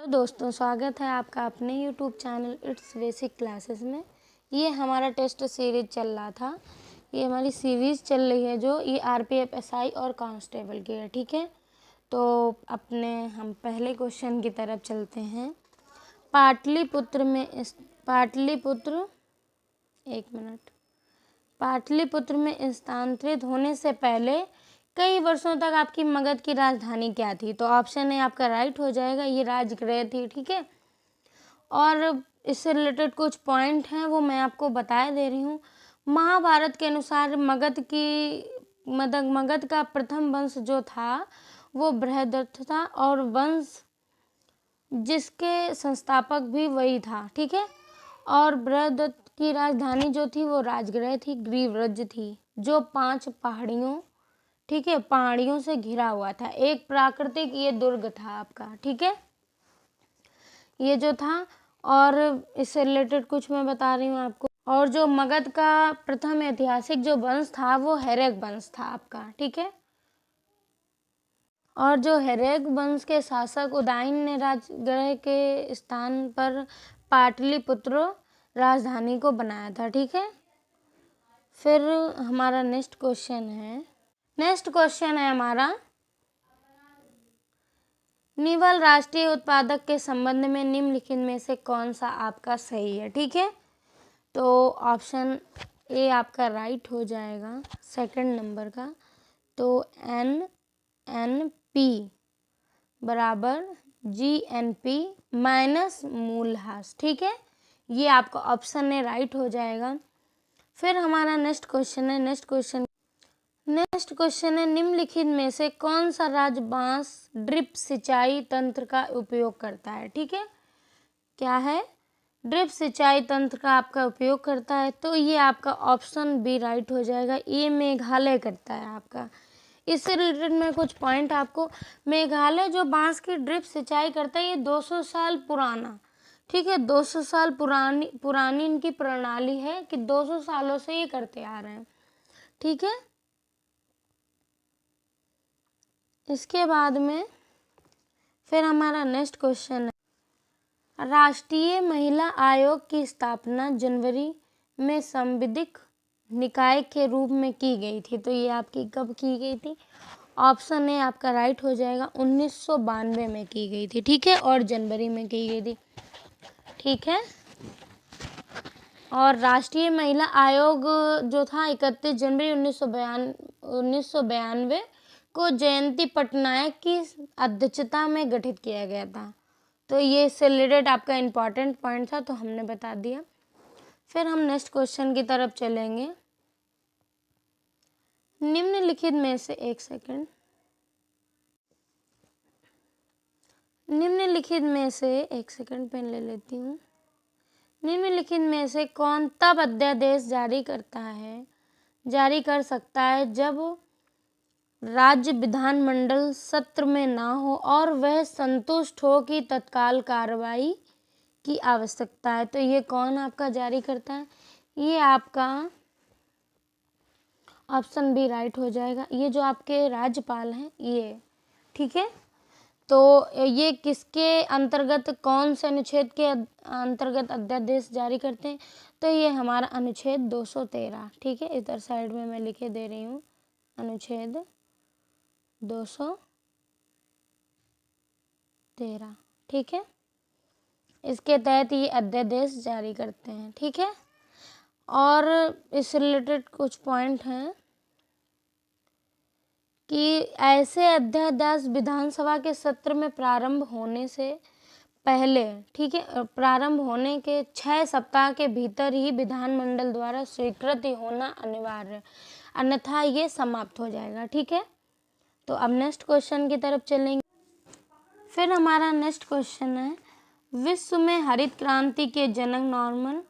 दोस्तों, स्वागत है आपका अपने YouTube channel it's basic classes में। ये हमारा टेस्ट सीरीज चल रहा था। ये हमारी सीरीज़ चल रही है जो ये RPF SI और कांस्टेबल की है। ठीक है, तो हम पहले क्वेश्चन की तरफ चलते हैं। पाटलिपुत्र में स्थानांतरित होने से पहले कई वर्षों तक आपकी मगध की राजधानी क्या थी? तो ऑप्शन ए आपका राइट हो जाएगा, ये राजगृह थी। ठीक है, और इससे रिलेटेड कुछ पॉइंट हैं वो मैं आपको बता दे रही हूँ। महाभारत के अनुसार मगध का प्रथम वंश जो था वो बृहदत्त था, और वंश जिसके संस्थापक भी वही था। ठीक है, और बृहदत्त की राजधानी जो थी वो राजगृह थी, ग्रीवरज थी, जो 5 पहाड़ियों, ठीक है, पहाड़ियों से घिरा हुआ था। एक प्राकृतिक ये दुर्ग था आपका। ठीक है, ये जो था, और इससे रिलेटेड कुछ मैं बता रही हूँ आपको। और जो मगध का प्रथम ऐतिहासिक जो वंश था वो हैरक वंश था आपका। ठीक है, और जो हैरक वंश के शासक उदयन ने राजगृह के स्थान पर पाटलिपुत्र राजधानी को बनाया था। ठीक है, फिर हमारा नेक्स्ट क्वेश्चन है हमारा, निवल राष्ट्रीय उत्पादक के संबंध में निम्नलिखित में से कौन सा आपका सही है? ठीक है, तो ऑप्शन ए आपका राइट हो जाएगा, सेकंड नंबर का। तो NNP बराबर GNP माइनस मूलहास। ठीक है, ये आपका ऑप्शन ए राइट हो जाएगा। फिर हमारा नेक्स्ट क्वेश्चन है, निम्नलिखित में से कौन सा राज्य बांस ड्रिप सिंचाई तंत्र का उपयोग करता है? ठीक है, क्या है? ड्रिप सिंचाई तंत्र का आपका उपयोग करता है। तो ये आपका ऑप्शन बी राइट हो जाएगा, ये मेघालय करता है आपका। इससे रिलेटेड मैं कुछ पॉइंट आपको, मेघालय जो बांस की ड्रिप सिंचाई करता है ये 200 साल पुराना, ठीक है, 200 साल पुरानी इनकी प्रणाली है कि 200 सालों से ये करते आ रहे हैं। ठीक है, इसके बाद में फिर हमारा नेक्स्ट क्वेश्चन है, राष्ट्रीय महिला आयोग की स्थापना जनवरी में संविधिक निकाय के रूप में की गई थी। तो ये आपकी कब की गई थी? ऑप्शन ए आपका राइट हो जाएगा, 1992 में की गई थी। ठीक है, और जनवरी में की गई थी। ठीक है, और राष्ट्रीय महिला आयोग जो था 31 जनवरी 1992 को जयंती पटनायक की अध्यक्षता में गठित किया गया था। तो ये इससे रिलेटेड आपका इम्पॉर्टेंट पॉइंट था, तो हमने बता दिया। फिर हम नेक्स्ट क्वेश्चन की तरफ चलेंगे। निम्नलिखित में से एक सेकंड पेन ले लेती हूँ। निम्नलिखित में से कौन तब अध्यादेश जारी कर सकता है जब राज्य विधानमंडल सत्र में ना हो और वह संतुष्ट हो कि तत्काल कार्रवाई की आवश्यकता है? तो ये कौन आपका जारी करता है? ये आपका ऑप्शन बी राइट हो जाएगा, ये जो आपके राज्यपाल हैं ये। ठीक है, तो ये किसके अंतर्गत, कौन से अनुच्छेद के अंतर्गत अध्यादेश जारी करते हैं? तो ये हमारा अनुच्छेद 213। ठीक है, इधर साइड में मैं लिखे दे रही हूँ, अनुच्छेद 213। ठीक है, इसके तहत ये अध्यादेश जारी करते हैं। ठीक है, और इससे रिलेटेड कुछ पॉइंट हैं कि ऐसे अध्यादेश विधानसभा के सत्र में प्रारंभ होने से पहले, ठीक है, प्रारंभ होने के 6 सप्ताह के भीतर ही विधानमंडल द्वारा स्वीकृत होना अनिवार्य है, अन्यथा ये समाप्त हो जाएगा। ठीक है, तो अब नेक्स्ट क्वेश्चन की तरफ चलेंगे। फिर हमारा नेक्स्ट क्वेश्चन है, विश्व में हरित क्रांति के जनक नॉर्मन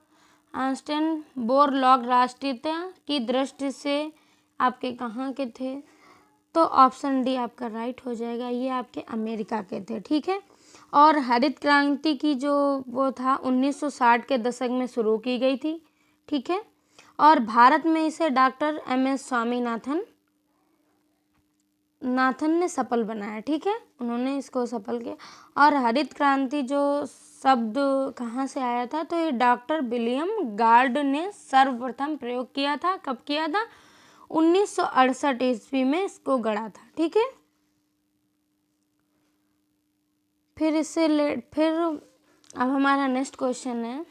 ऑस्टिन बोरलॉग राष्ट्रीयता की दृष्टि से आपके कहाँ के थे? तो ऑप्शन डी आपका राइट हो जाएगा, ये आपके अमेरिका के थे। ठीक है, और हरित क्रांति की जो वो था 1960 के दशक में शुरू की गई थी। ठीक है, और भारत में इसे डॉक्टर MS स्वामीनाथन नाथन ने सफल बनाया, ठीक है, उन्होंने इसको सफल किया। और हरित क्रांति जो शब्द कहाँ से आया था, तो ये डॉक्टर विलियम गार्ड ने सर्वप्रथम प्रयोग किया था। कब किया था? 1968 ईस्वी में इसको गढ़ा था, ठीक है। फिर अब हमारा नेक्स्ट क्वेश्चन है,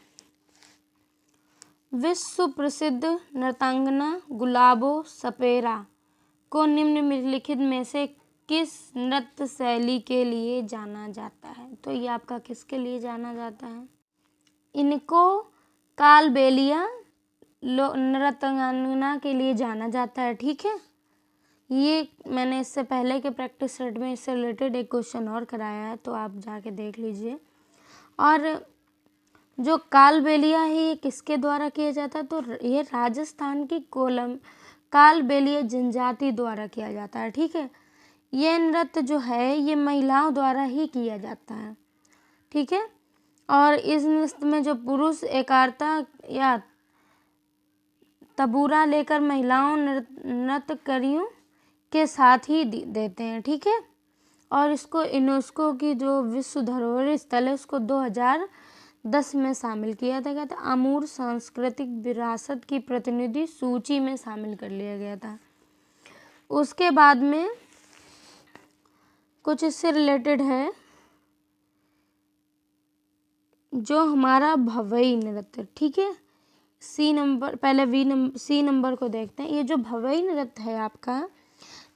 विश्व प्रसिद्ध नृत्यांगना गुलाबो सपेरा को निम्नलिखित में से किस नृत्य शैली के लिए जाना जाता है? तो ये आपका किसके लिए जाना जाता है? इनको कालबेलिया नृत्यांगना के लिए जाना जाता है, ठीक है। ये मैंने इससे पहले के प्रैक्टिस सेट में इससे रिलेटेड एक क्वेश्चन और कराया है, तो आप जाके देख लीजिए। और जो कालबेलिया है ये किसके द्वारा किया जाता है? तो ये राजस्थान की कालबेलिया जनजाति द्वारा किया जाता है, ठीक है। ये नृत्य जो है ये महिलाओं द्वारा ही किया जाता है, ठीक है। और इस नृत्य में जो पुरुष एकाग्रता या तबूरा लेकर महिलाओं नृत्यकारियों के साथ ही देते हैं, ठीक है। और इसको यूनेस्को की जो विश्व धरोहर स्थल है उसको 2010 में शामिल किया था, अमूर्त सांस्कृतिक विरासत की प्रतिनिधि सूची में शामिल कर लिया गया था। उसके बाद में कुछ इससे रिलेटेड है, जो हमारा भवई नृत्य, ठीक है। सी नंबर को देखते हैं। ये जो भवई नृत्य है आपका,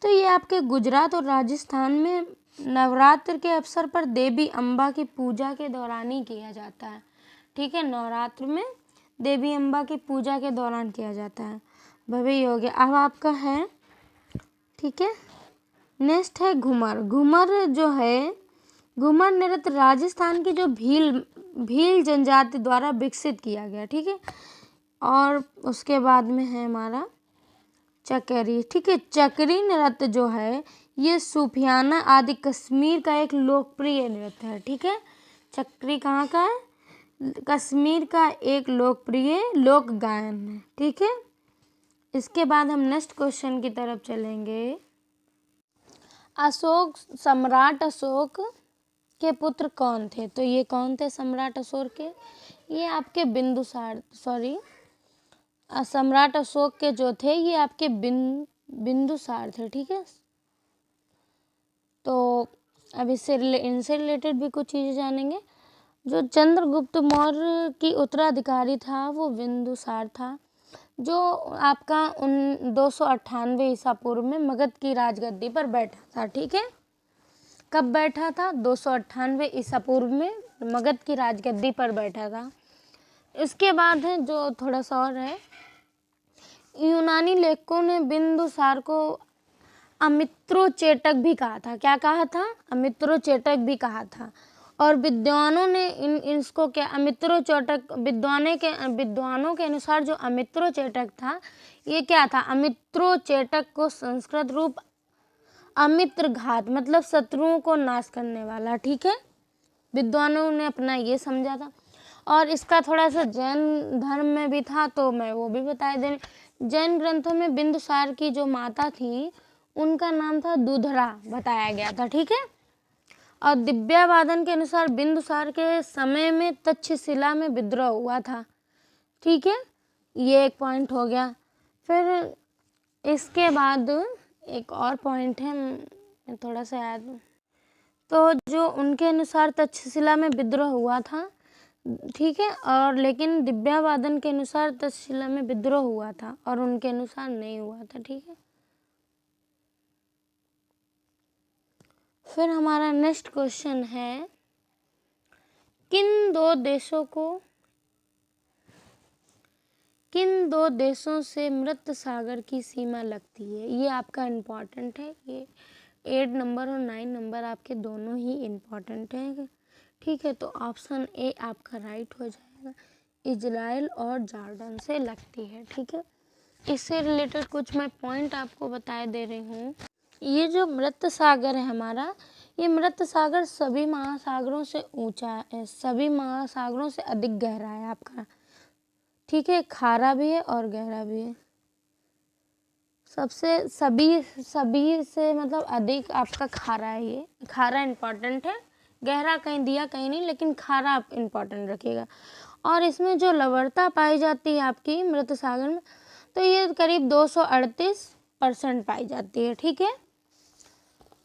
तो ये आपके गुजरात और राजस्थान में नवरात्र के अवसर पर देवी अम्बा की पूजा के दौरान ही किया जाता है, ठीक है। नवरात्र में देवी अम्बा की पूजा के दौरान किया जाता है। भवई हो गया। अब आपका है, ठीक है, नेक्स्ट है घूमर। घूमर जो है, घूमर नृत्य राजस्थान की जो भील जनजाति द्वारा विकसित किया गया, ठीक है। और उसके बाद में है हमारा चकरी, ठीक है। चकरी नृत्य जो है ये सूफियाना आदि कश्मीर का एक लोकप्रिय नृत्य है, ठीक है। चकरी कहाँ का है? कश्मीर का एक लोकप्रिय लोक गायन है, ठीक है। इसके बाद हम नेक्स्ट क्वेश्चन की तरफ चलेंगे। सम्राट अशोक के पुत्र कौन थे? तो ये कौन थे सम्राट अशोक के? ये आपके सम्राट अशोक के जो थे ये आपके बिंदुसार थे, ठीक है। तो अब इनसे रिलेटेड भी कुछ चीज़ें जानेंगे। जो चंद्रगुप्त मौर्य की उत्तराधिकारी था वो बिंदुसार था, जो आपका 298 ईसा पूर्व में मगध की राजगद्दी पर बैठा था, ठीक है। कब बैठा था? 298 ईसा पूर्व में मगध की राजगद्दी पर बैठा था। इसके बाद है जो थोड़ा सा और है, यूनानी लेखकों ने बिंदुसार को अमित्रोचेटक भी कहा था। क्या कहा था? अमित्रोचेटक भी कहा था। और विद्वानों ने इसको क्या अमित्रोचेटक विद्वानों के अनुसार जो अमित्रोचेटक था ये क्या था? अमित्रोचेटक को संस्कृत रूप अमित्र घात मतलब शत्रुओं को नाश करने वाला, ठीक है, विद्वानों ने अपना ये समझा था। और इसका थोड़ा सा जैन धर्म में भी था, तो मैं वो भी बता दें। जैन ग्रंथों में बिंदुसार की जो माता थी उनका नाम था दुधरा बताया गया था, ठीक है। और दिव्यावादन के अनुसार बिंदुसार के समय में तक्षशिला में विद्रोह हुआ था, ठीक है। ये एक पॉइंट हो गया। फिर इसके बाद एक और पॉइंट है, मैं थोड़ा सा याद, तो जो उनके अनुसार तक्षशिला में विद्रोह हुआ था, ठीक है, और लेकिन दिव्यावादन के अनुसार तक्षशिला में विद्रोह हुआ था और उनके अनुसार नहीं हुआ था, ठीक है। फिर हमारा नेक्स्ट क्वेश्चन है, किन दो देशों से मृत सागर की सीमा लगती है? ये आपका इम्पॉर्टेंट है। ये 8 नंबर और 9 नंबर आपके दोनों ही इम्पॉर्टेंट हैं, ठीक है। तो ऑप्शन ए आपका राइट हो जाएगा, इजराइल और जॉर्डन से लगती है, ठीक है। इससे रिलेटेड कुछ मैं पॉइंट आपको बता दे रही हूँ। ये जो मृत सागर है हमारा, ये मृत सागर सभी महासागरों से ऊंचा है, सभी महासागरों से अधिक गहरा है आपका, ठीक है। खारा भी है और गहरा भी है। सबसे सभी से मतलब अधिक आपका खारा है। ये खारा इम्पॉर्टेंट है, गहरा कहीं दिया कहीं नहीं, लेकिन खारा आप इम्पॉर्टेंट रखिएगा। और इसमें जो लवणता पाई जाती है आपकी मृत सागर में, तो ये करीब 238% पाई जाती है, ठीक है।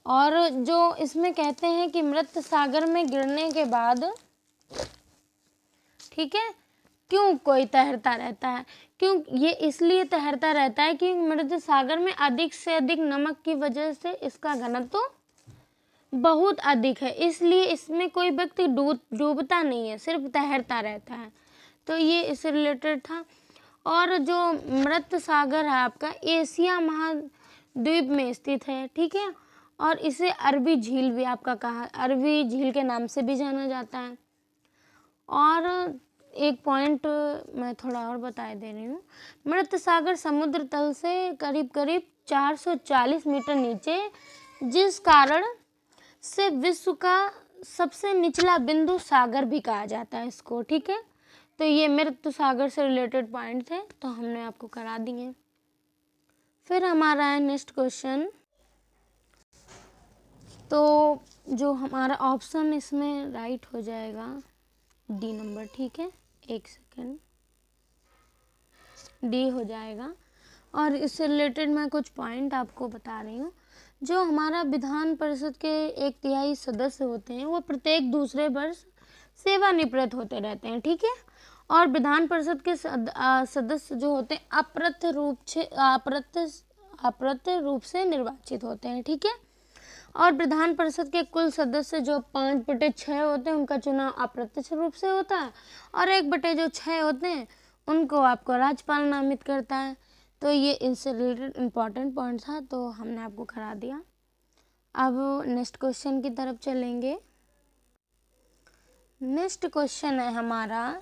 और जो इसमें कहते हैं कि मृत सागर में गिरने के बाद, ठीक है, क्यों कोई तैरता रहता है, क्यों ये इसलिए तैरता रहता है कि मृत सागर में अधिक से अधिक नमक की वजह से इसका घनत्व बहुत अधिक है, इसलिए इसमें कोई व्यक्ति डूबता नहीं है, सिर्फ तैरता रहता है। तो ये इससे रिलेटेड था। और जो मृत सागर है आपका एशिया महाद्वीप में स्थित है, ठीक है। और इसे अरबी झील भी आपका अरबी झील के नाम से भी जाना जाता है। और एक पॉइंट मैं थोड़ा और बता दे रही हूँ। मृत सागर समुद्र तल से करीब करीब 440 मीटर नीचे, जिस कारण से विश्व का सबसे निचला बिंदु सागर भी कहा जाता है इसको, ठीक है। तो ये मृत सागर से रिलेटेड पॉइंट थे, तो हमने आपको करा दिए। फिर हमारा है नेक्स्ट क्वेश्चन। तो जो हमारा ऑप्शन इसमें राइट हो जाएगा डी नंबर, ठीक है। एक सेकेंड, डी हो जाएगा। और इससे रिलेटेड मैं कुछ पॉइंट आपको बता रही हूँ। जो हमारा विधान परिषद के 1/3 सदस्य होते हैं, वो प्रत्येक दूसरे वर्ष सेवानिवृत्त होते रहते हैं, ठीक है। और विधान परिषद के सदस्य जो होते हैं अप्रत्यक्ष रूप से निर्वाचित होते हैं, ठीक है। और विधान परिषद के कुल सदस्य जो 5/6 होते हैं, उनका चुनाव अप्रत्यक्ष रूप से होता है। और 1/6 होते हैं, उनको आपको राज्यपाल नामित करता है। तो ये इनसे रिलेटेड इम्पॉर्टेंट पॉइंट था, तो हमने आपको करा दिया। अब नेक्स्ट क्वेश्चन की तरफ चलेंगे। नेक्स्ट क्वेश्चन है हमारा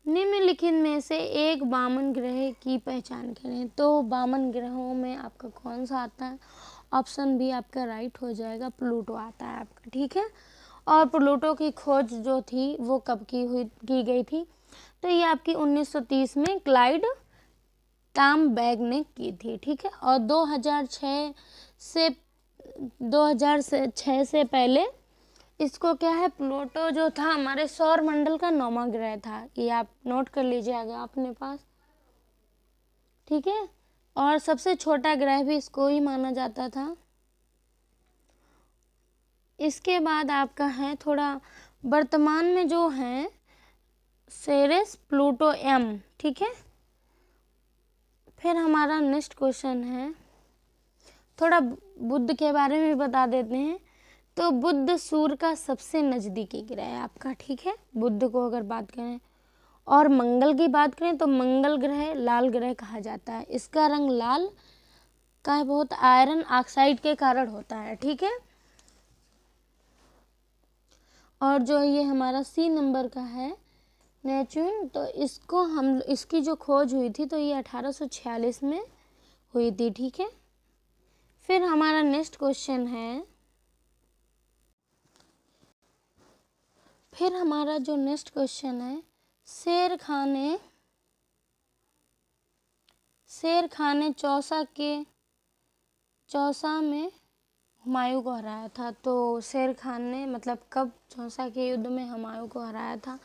निम्नलिखित में से एक वामन ग्रह की पहचान करें। तो वामन ग्रहों में आपका कौन सा आता है? ऑप्शन बी आपका राइट हो जाएगा, प्लूटो आता है आपका, ठीक है। और प्लूटो की खोज जो थी वो कब की गई थी? तो ये आपकी 1930 में क्लाइड टॉमबैग ने की थी, ठीक है। और 2006 से पहले इसको क्या है, प्लूटो जो था हमारे सौर मंडल का 9वां ग्रह था। ये आप नोट कर लीजिएगा अपने पास, ठीक है। और सबसे छोटा ग्रह भी इसको ही माना जाता था। इसके बाद आपका है थोड़ा वर्तमान में जो है सेरेस, प्लूटो, एम, ठीक है। फिर हमारा नेक्स्ट क्वेश्चन है, थोड़ा बुध के बारे में बता देते हैं। तो बुध सूर्य का सबसे नज़दीकी ग्रह है आपका, ठीक है। बुध को अगर बात करें और मंगल की बात करें तो मंगल ग्रह लाल ग्रह कहा जाता है। इसका रंग लाल का है, बहुत आयरन ऑक्साइड के कारण होता है, ठीक है। और जो ये हमारा सी नंबर का है नेपच्यून, तो इसकी जो खोज हुई थी तो ये 1846 में हुई थी, ठीक है। फिर हमारा नेक्स्ट क्वेश्चन है, शेर खान ने चौसा में हुमायूं को हराया था। तो शेर खान ने मतलब कब चौसा के युद्ध में हुमायूं को हराया था?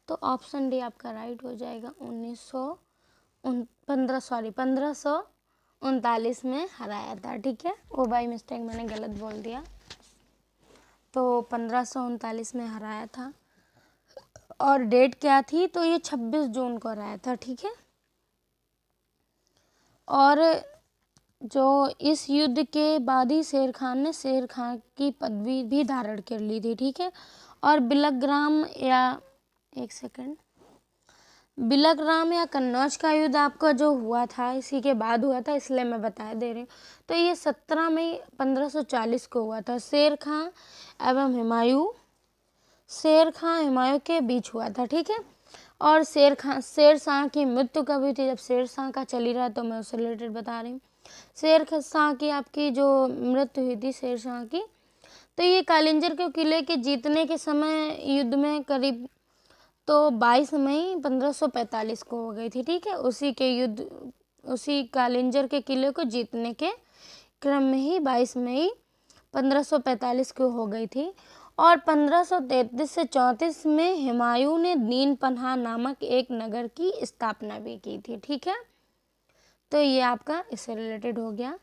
तो ऑप्शन डी आपका राइट हो जाएगा, 1539 में हराया था, ठीक है। वो बाई मिस्टेक मैंने गलत बोल दिया, तो 1539 में हराया था। और डेट क्या थी? तो ये 26 जून को हराया था, ठीक है। और जो इस युद्ध के बाद ही शेर खान ने शेर खान की पदवी भी धारण कर ली थी, ठीक है। और बिलग्राम या कन्नौज का युद्ध आपका जो हुआ था इसी के बाद हुआ था, इसलिए मैं बता दे रही हूँ। तो ये 17 मई 1540 को हुआ था। शेर खां एवं हुमायूं के बीच हुआ था, ठीक है। और शेर शाह की मृत्यु कब हुई थी? जब शेर शाह का चल ही रहा है तो मैं उससे रिलेटेड बता रही हूँ। शेर शाह की आपकी जो मृत्यु हुई थी शेर शाह की, तो ये कालिंजर के किले के जीतने के समय युद्ध में करीब तो 22 मई 1545 को हो गई थी, ठीक है। उसी कालिंजर के किले को जीतने के क्रम में ही 22 मई 1545 को हो गई थी। और 1533 से 34 में हुमायूं ने दीन पन्हा नामक एक नगर की स्थापना भी की थी, ठीक है। तो ये आपका इससे रिलेटेड हो गया।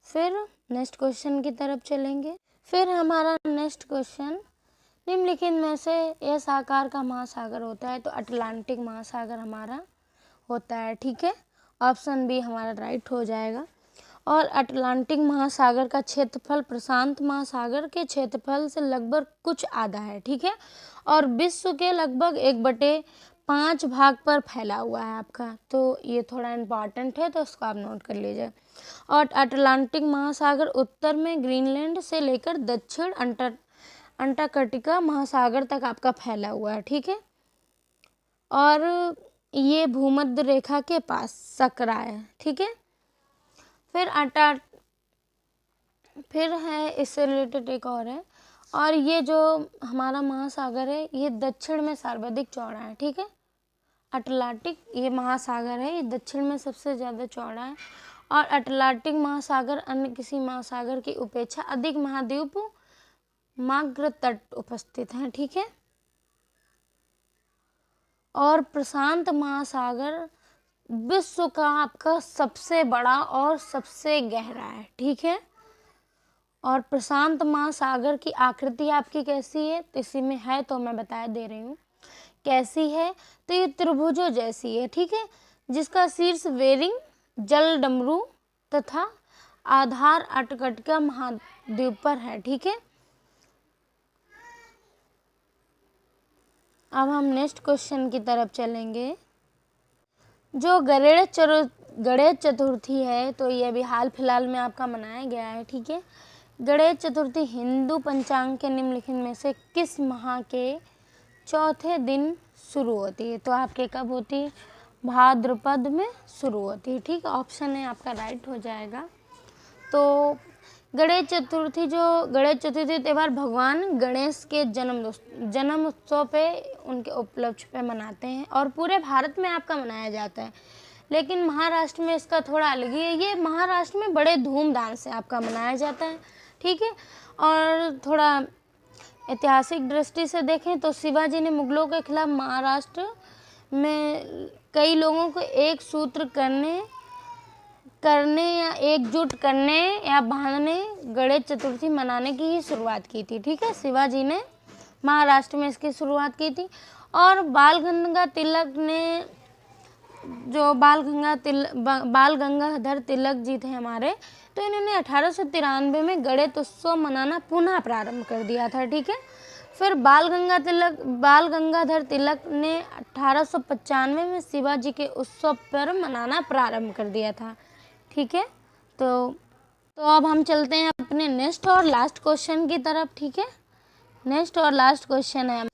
फिर नेक्स्ट क्वेश्चन की तरफ चलेंगे। फिर हमारा नेक्स्ट क्वेश्चन, निम्नलिखित में से एस आकार का महासागर होता है, तो अटलांटिक महासागर हमारा होता है, ठीक है। ऑप्शन बी हमारा राइट हो जाएगा। और अटलांटिक महासागर का क्षेत्रफल प्रशांत महासागर के क्षेत्रफल से लगभग कुछ आधा है, ठीक है। और विश्व के लगभग 1/5 भाग पर फैला हुआ है आपका, तो ये थोड़ा इम्पॉर्टेंट है, तो इसको आप नोट कर लीजिए। और अटलांटिक महासागर उत्तर में ग्रीनलैंड से लेकर दक्षिण अंटार्कटिका महासागर तक आपका फैला हुआ है, ठीक है। और ये भूमध्य रेखा के पास सकरा है, ठीक है। फिर है इससे रिलेटेड एक और है, और ये जो हमारा महासागर है ये दक्षिण में सर्वाधिक चौड़ा है, ठीक है। अटलांटिक ये महासागर है, ये दक्षिण में सबसे ज़्यादा चौड़ा है। और अटलांटिक महासागर अन्य किसी महासागर की अपेक्षा अधिक महाद्वीप मार्ग तट उपस्थित हैं, ठीक है। और प्रशांत महासागर विश्व का आपका सबसे बड़ा और सबसे गहरा है, ठीक है। और प्रशांत महासागर की आकृति आपकी कैसी है, तो इसी में है, तो मैं बता दे रही हूँ कैसी है। तो ये त्रिभुजों जैसी है, ठीक है, जिसका शीर्ष बेरिंग जल डमरू तथा आधार अंटार्कटिका महाद्वीप पर है, ठीक है। अब हम नेक्स्ट क्वेश्चन की तरफ चलेंगे। जो गणेश चतुर्थी है, तो ये अभी हाल फिलहाल में आपका मनाया गया है, ठीक है। गणेश चतुर्थी हिंदू पंचांग के निम्नलिखित में से किस माह के चौथे दिन शुरू होती है, तो आपके कब होती है, भाद्रपद में शुरू होती है, ठीक है। ऑप्शन है आपका राइट हो जाएगा। तो गणेश चतुर्थी त्यौहार भगवान गणेश के जन्म उत्सव पे उनके उपलक्ष्य पे मनाते हैं, और पूरे भारत में आपका मनाया जाता है। लेकिन महाराष्ट्र में इसका थोड़ा अलग ही है, ये महाराष्ट्र में बड़े धूमधाम से आपका मनाया जाता है, ठीक है। और थोड़ा ऐतिहासिक दृष्टि से देखें तो शिवाजी ने मुगलों के खिलाफ महाराष्ट्र में कई लोगों को एक सूत्र करने या एकजुट करने या बांधने गणेश चतुर्थी मनाने की ही शुरुआत की थी, ठीक है। शिवाजी ने महाराष्ट्र में इसकी शुरुआत की थी। और बाल गंगाधर तिलक जी थे हमारे, तो इन्होंने 1893 में गणेश उत्सव मनाना पुनः प्रारंभ कर दिया था, ठीक है। फिर बाल गंगाधर तिलक ने 1895 में शिवाजी के उत्सव पर मनाना प्रारंभ कर दिया था, ठीक है। तो अब हम चलते हैं अपने नेक्स्ट और लास्ट क्वेश्चन की तरफ, ठीक है। नेक्स्ट और लास्ट क्वेश्चन है,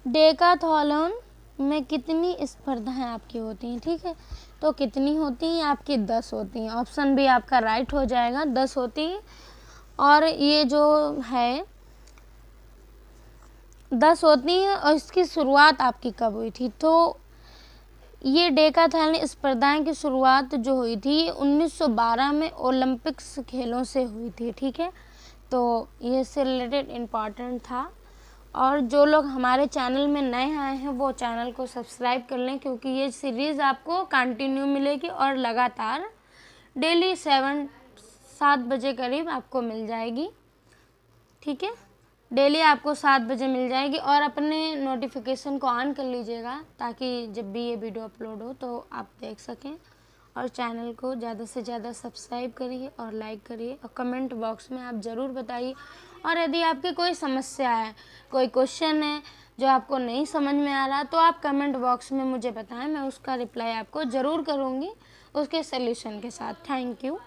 डेकाथलॉन में कितनी स्पर्धाएं आपकी होती हैं, ठीक है। तो कितनी होती हैं आपकी, 10 होती हैं। ऑप्शन भी आपका राइट हो जाएगा, 10 होती हैं। और ये जो है 10 होती हैं, और इसकी शुरुआत आपकी कब हुई थी, तो ये डेकाथलॉन स्पर्धाएं की शुरुआत जो हुई थी 1912 में ओलंपिक्स खेलों से हुई थी, ठीक है। तो ये से रिलेटेड इम्पॉर्टेंट था। और जो लोग हमारे चैनल में नए आए हैं वो चैनल को सब्सक्राइब कर लें, क्योंकि ये सीरीज़ आपको कंटिन्यू मिलेगी और लगातार डेली 7 बजे करीब आपको मिल जाएगी, ठीक है। डेली आपको 7 बजे मिल जाएगी। और अपने नोटिफिकेशन को ऑन कर लीजिएगा, ताकि जब भी ये वीडियो अपलोड हो तो आप देख सकें। और चैनल को ज़्यादा से ज़्यादा सब्सक्राइब करिए और लाइक करिए, और कमेंट बॉक्स में आप ज़रूर बताइए। और यदि आपकी कोई समस्या है, कोई क्वेश्चन है जो आपको नहीं समझ में आ रहा, तो आप कमेंट बॉक्स में मुझे बताएं, मैं उसका रिप्लाई आपको ज़रूर करूँगी उसके सल्यूशन के साथ। Thank you.